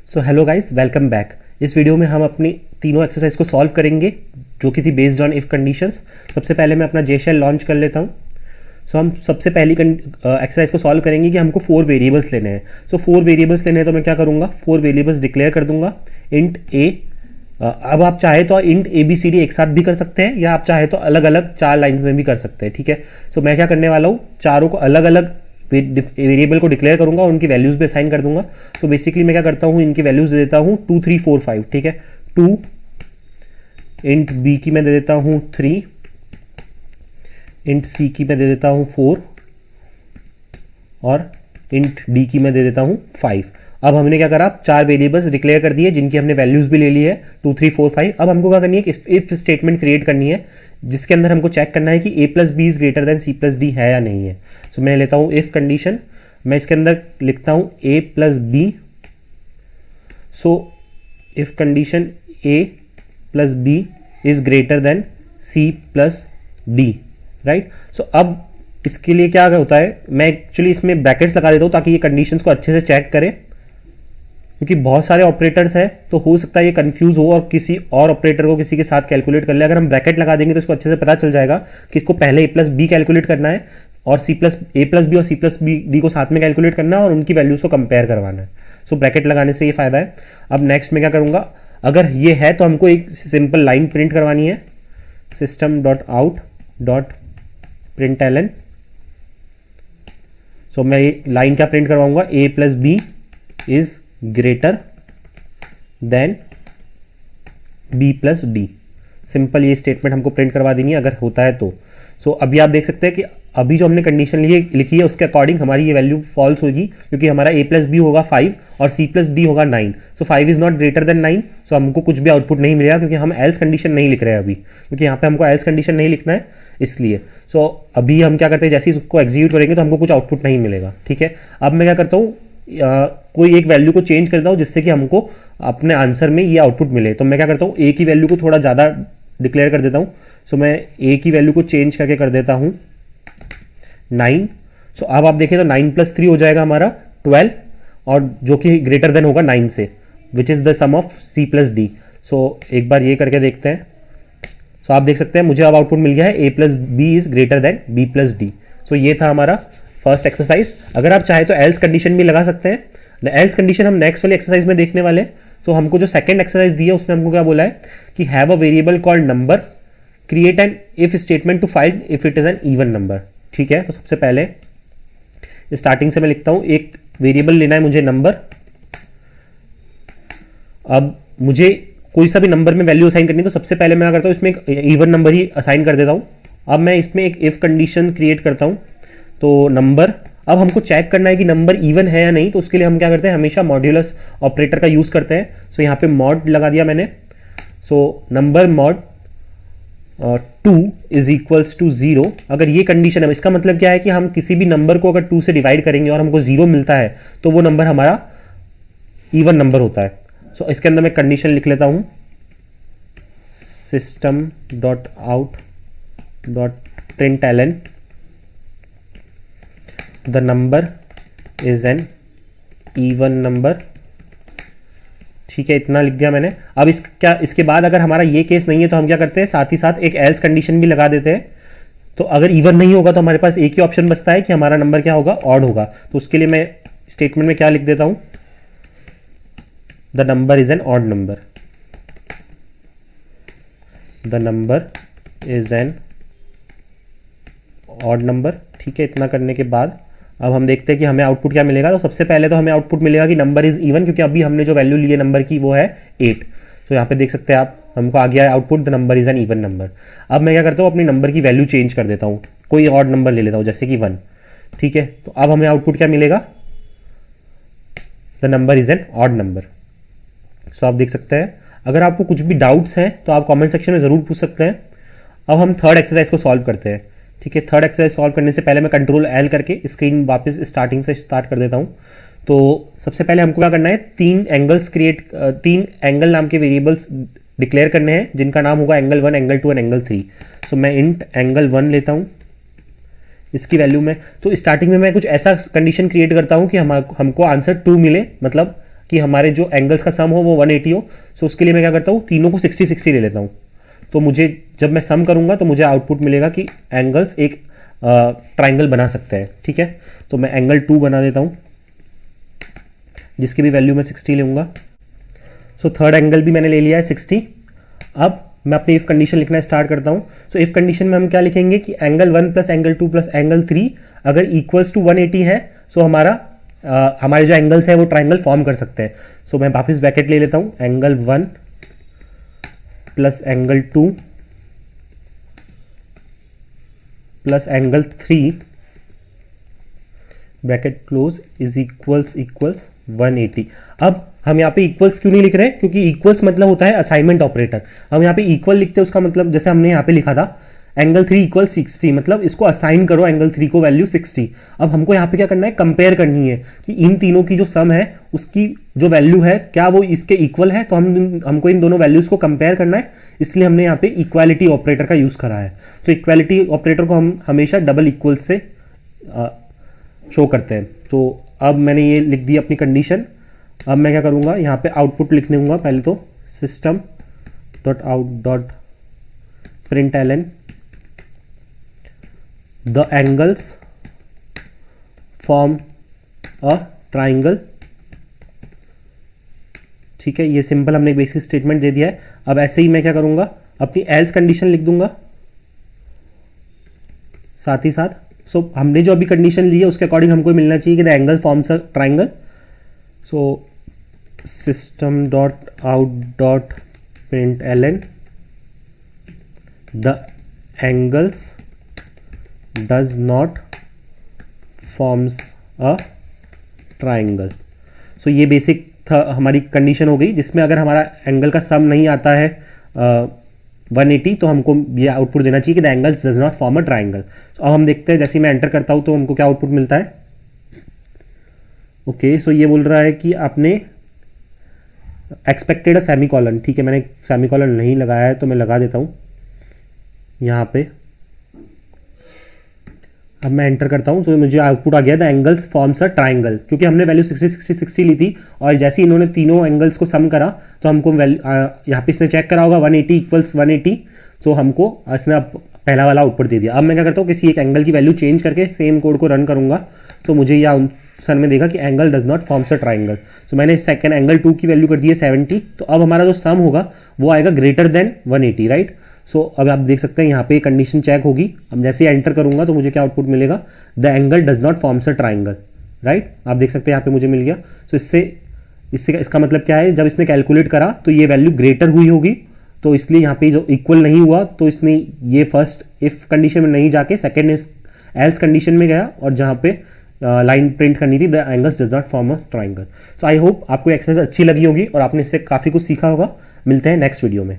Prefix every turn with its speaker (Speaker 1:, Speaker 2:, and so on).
Speaker 1: So hello guys, welcome back. इस video में हम अपनी तीनों एक्सरसाइज को सॉल्व करेंगे जो कि थी बेस्ड ऑन इफ कंडीशंस। सबसे पहले मैं अपना जेशेल लॉन्च कर लेता हूँ। सो हम सबसे पहली एक्सरसाइज को सॉल्व करेंगे कि हमको 4 वेरिएबल्स लेने हैं। सो 4 वेरिएबल्स लेने हैं तो मैं क्या करूँगा, 4 वेरिएबल्स डिक्लेयर कर दूंगा। इंट ए, अब आप चाहे तो int A B C D एक साथ भी कर सकते हैं या आप चाहे तो अलग अलग 4 लाइन्स में भी कर सकते हैं। ठीक है, सो मैं क्या करने वाला हूँ, चारों को अलग अलग वेरिएबल को डिक्लेयर करूंगा, उनकी वैल्यूज भी असाइन कर दूंगा। तो बेसिकली मैं क्या करता हूँ, इनकी वैल्यूज दे देता हूँ 2 3 4 5। ठीक है, 2 इंट बी की मैं दे देता हूँ 3, इंट सी की मैं दे देता हूँ 4 और इंट डी की मैं दे देता हूँ 5। अब हमने क्या करा, 4 वेरिएबल्स डिक्लेयर कर दिए जिनकी हमने वैल्यूज भी ले ली है 2 3 4 5। अब हमको क्या करनी है, इफ स्टेटमेंट क्रिएट करनी है जिसके अंदर हमको चेक करना है कि a plus B is greater than C plus D है या नहीं है। सो मैं लेता हूँ इफ कंडीशन, मैं इसके अंदर लिखता हूँ a plus B. So if condition a plus B is greater than C plus D, right. So अब इसके लिए क्या होता है, मैं एक्चुअली इसमें ब्रैकेट्स लगा देता हूँ ताकि ये कंडीशंस को अच्छे से चेक करे, क्योंकि बहुत सारे ऑपरेटर्स हैं तो हो सकता है ये कंफ्यूज हो और किसी और ऑपरेटर को किसी के साथ कैलकुलेट कर ले। अगर हम ब्रैकेट लगा देंगे तो इसको अच्छे से पता चल जाएगा कि इसको पहले a प्लस बी कैलकुलेट करना है और ए प्लस बी और सी प्लस बी डी को साथ में कैलकुलेट करना है और उनकी वैल्यूज को कंपेयर करवाना है। सो ब्रैकेट लगाने से ये फायदा है। अब नेक्स्ट में क्या करूँगा, अगर ये है तो हमको एक सिंपल लाइन प्रिंट करवानी है, system dot out dot println. So मैं ये लाइन क्या प्रिंट करवाऊंगा, a plus B is greater than b plus D. Simple ये स्टेटमेंट हमको प्रिंट करवा देंगे अगर होता है तो। सो अभी आप देख सकते हैं कि अभी जो हमने कंडीशन लिखी है उसके अकॉर्डिंग हमारी ये वैल्यू फॉल्स होगी, क्योंकि हमारा a प्लस बी होगा 5 और c प्लस डी होगा 9। सो 5 इज नॉट ग्रेटर देन 9। सो हमको कुछ भी आउटपुट नहीं मिलेगा क्योंकि हम एल्स कंडीशन नहीं लिख रहे हैं अभी, क्योंकि यहाँ पे हमको एल्स कंडीशन नहीं लिखना है इसलिए। सो अभी हम क्या करते हैं, जैसे ही उसको एग्जीक्यूट करेंगे तो हमको कुछ आउटपुट नहीं मिलेगा। ठीक है, अब मैं क्या करता हूँ, कोई एक वैल्यू को चेंज करता हूँ जिससे कि हमको अपने आंसर में ये आउटपुट मिले। तो मैं क्या करता हूँ, ए की वैल्यू को थोड़ा ज़्यादा डिक्लेयर कर देता हूँ। सो मैं ए की वैल्यू को चेंज करके कर देता हूँ 9। सो अब आप देखें तो 9 प्लस 3 हो जाएगा हमारा 12, और जो कि ग्रेटर देन होगा 9 से, which is the sum of C plus D. So एक बार ये करके देखते हैं। सो आप देख सकते हैं मुझे अब आउटपुट मिल गया है A plus B is greater than B plus D. So ये था हमारा फर्स्ट एक्सरसाइज। अगर आप चाहे तो एल्स कंडीशन भी लगा सकते हैं। एल्स कंडीशन हम नेक्स्ट वाली एक्सरसाइज में देखने वाले हैं। तो हमको जो सेकंड एक्सरसाइज दी है उसमें हमको क्या बोला है कि have a variable called number, create an if statement to find if it is an even number. ठीक है, तो सबसे पहले स्टार्टिंग से मैं लिखता हूं, एक वेरिएबल लेना है मुझे नंबर। अब मुझे कोई सा भी नंबर में वैल्यू असाइन करनी है तो सबसे पहले मैं क्या करता हूं, इसमें एक इवन नंबर ही असाइन कर देता हूं। अब मैं इसमें एक इफ कंडीशन क्रिएट करता हूं, तो नंबर, अब हमको चेक करना है कि नंबर इवन है या नहीं, तो उसके लिए हम क्या करते हैं, हमेशा मॉड्यूलस ऑपरेटर का यूज करते हैं। सो यहाँ पे मॉड लगा दिया मैंने। So number mod 2 is equals to 0। अगर ये कंडीशन है, इसका मतलब क्या है कि हम किसी भी नंबर को अगर 2 से डिवाइड करेंगे और हमको 0 मिलता है तो वो नंबर हमारा इवन नंबर होता है। सो इसके अंदर मैं कंडीशन लिख लेता हूँ, system dot out dot println the number is an even number. ठीक है, इतना लिख दिया मैंने। अब इसके बाद अगर हमारा ये केस नहीं है तो हम क्या करते हैं, साथ ही साथ एक एल्स कंडीशन भी लगा देते हैं। तो अगर इवन नहीं होगा तो हमारे पास एक ही ऑप्शन बचता है कि हमारा नंबर क्या होगा, ऑड होगा। तो उसके लिए मैं स्टेटमेंट में क्या लिख देता हूं, the number is an odd number, the number is an odd number. ठीक है, इतना करने के बाद अब हम देखते हैं कि हमें आउटपुट क्या मिलेगा। तो सबसे पहले तो हमें आउटपुट मिलेगा कि नंबर इज इवन, क्योंकि अभी हमने जो वैल्यू ली है नंबर की वो है 8। तो यहाँ पे देख सकते हैं आप, हमको आ गया है output the number is an even number. अब मैं क्या करता हूँ, अपनी नंबर की वैल्यू चेंज कर देता हूँ, कोई ऑड नंबर ले लेता हूँ जैसे कि 1। ठीक है, तो अब हमें आउटपुट क्या मिलेगा, the number is an odd number. So आप देख सकते हैं। अगर आपको कुछ भी डाउट्स हैं तो आप कॉमेंट सेक्शन में ज़रूर पूछ सकते हैं। अब हम थर्ड एक्सरसाइज को सॉल्व करते हैं। ठीक है, थर्ड एक्सरसाइज सॉल्व करने से पहले मैं कंट्रोल एल करके स्क्रीन वापस स्टार्टिंग से स्टार्ट कर देता हूँ। तो सबसे पहले हमको क्या करना है, 3 एंगल नाम के वेरिएबल्स डिक्लेयर करने हैं जिनका नाम होगा एंगल 1, एंगल 2 एंड एंगल 3। सो मैं इंट एंगल 1 लेता हूँ इसकी वैल्यू में। तो स्टार्टिंग में मैं कुछ ऐसा कंडीशन क्रिएट करता हूँ कि हमको आंसर 2 मिले, मतलब कि हमारे जो एंगल्स का सम हो वो 180 हो। सो उसके लिए मैं क्या करता हूँ, तीनों को 60-60 ले लेता हूँ। तो मुझे जब मैं सम करूँगा तो मुझे आउटपुट मिलेगा कि एंगल्स एक ट्राइंगल बना सकते हैं। ठीक है, तो मैं एंगल 2 बना देता हूँ जिसकी भी वैल्यू मैं 60 लूँगा। सो थर्ड एंगल भी मैंने ले लिया है 60। अब मैं अपनी इफ कंडीशन लिखना स्टार्ट करता हूँ। सो इफ कंडीशन में हम क्या लिखेंगे कि angle 1 plus angle 2 plus angle 3 अगर इक्वल्स टू 180 है, सो हमारे जो एंगल्स है वो ट्राइंगल फॉर्म कर सकते हैं। सो मैं वापस ब्रैकेट ले लेता हूँ, angle 1 plus angle 2 plus angle 3 bracket close is equals 180। अब हम यहाँ पे इक्वल्स क्यों नहीं लिख रहे हैं, क्योंकि इक्वल्स मतलब होता है असाइनमेंट ऑपरेटर। हम यहाँ पे इक्वल लिखते हैं, उसका मतलब जैसे हमने यहाँ पे लिखा था एंगल 3 इक्वल 60, मतलब इसको असाइन करो एंगल 3 को वैल्यू 60। अब हमको यहाँ पे क्या करना है, कंपेयर करनी है कि इन तीनों की जो सम है उसकी जो वैल्यू है क्या वो इसके इक्वल है। तो हमको इन दोनों वैल्यूज को कंपेयर करना है, इसलिए हमने यहाँ पे इक्वालिटी ऑपरेटर का यूज करा है। तो इक्वालिटी ऑपरेटर को हम हमेशा डबल इक्वल से शो करते हैं। तो अब मैंने ये लिख दी अपनी कंडीशन। अब मैं क्या करूँगा, यहाँ पे आउटपुट लिखने दूंगा पहले तो system dot out dot println the angles form a triangle. ठीक है, ये सिंपल हमने बेसिक स्टेटमेंट दे दिया है। अब ऐसे ही मैं क्या करूँगा, अपनी एल्स कंडीशन लिख दूंगा साथ ही साथ। सो हमने जो अभी कंडीशन ली है उसके अकॉर्डिंग हमको मिलना चाहिए कि the angle forms a triangle. So system dot out dot println the angles does not forms a triangle. So ये बेसिक हमारी कंडीशन हो गई, जिसमें अगर हमारा एंगल का सम नहीं आता है 180 तो हमको ये आउटपुट देना चाहिए कि the angles does not form a triangle. तो अब हम देखते हैं, जैसे मैं एंटर करता हूँ तो हमको क्या आउटपुट मिलता है। ओके, सो ये बोल रहा है कि आपने एक्सपेक्टेड अ सेमीकॉलन। ठीक है, मैंने सेमीकॉलन नहीं लगाया है तो मैं लगा देता हूँ यहाँ पे। अब मैं एंटर करता हूँ तो मुझे आउटपुट आ गया the angles forms a triangle, क्योंकि हमने वैल्यू 60-60-60 ली थी और जैसे ही इन्होंने तीनों एंगल्स को सम करा तो हमको यहाँ पे इसने चेक करा होगा 180 इक्वल्स 180। सो हमको इसने अब पहला वाला आउटपुट दे दिया। अब मैं क्या करता हूँ, किसी एक एंगल की वैल्यू चेंज करके सेम कोड को रन करूँगा तो मुझे यह आंसर में देगा कि angle does not forms a triangle. So मैंने सेकंड एंगल 2 की वैल्यू कर दी है 70। तो अब हमारा जो सम होगा वो आएगा ग्रेटर देन 180, राइट। सो अब आप देख सकते हैं यहाँ पे कंडीशन चेक होगी। अब जैसे ही एंटर करूंगा तो मुझे क्या आउटपुट मिलेगा, the angle does not forms a triangle, right. आप देख सकते हैं यहाँ पे मुझे मिल गया। सो इसका मतलब क्या है, जब इसने कैलकुलेट करा तो ये वैल्यू ग्रेटर हुई होगी, तो इसलिए यहाँ पे जो इक्वल नहीं हुआ तो इसने ये फर्स्ट इफ कंडीशन में नहीं जाके सेकेंड एल्स कंडीशन में गया और जहाँ पे लाइन प्रिंट करनी थी the angles does not form a triangle. So I hope आपको एक्सरसाइज अच्छी लगी होगी और आपने इससे काफ़ी कुछ सीखा होगा। मिलते हैं नेक्स्ट वीडियो में।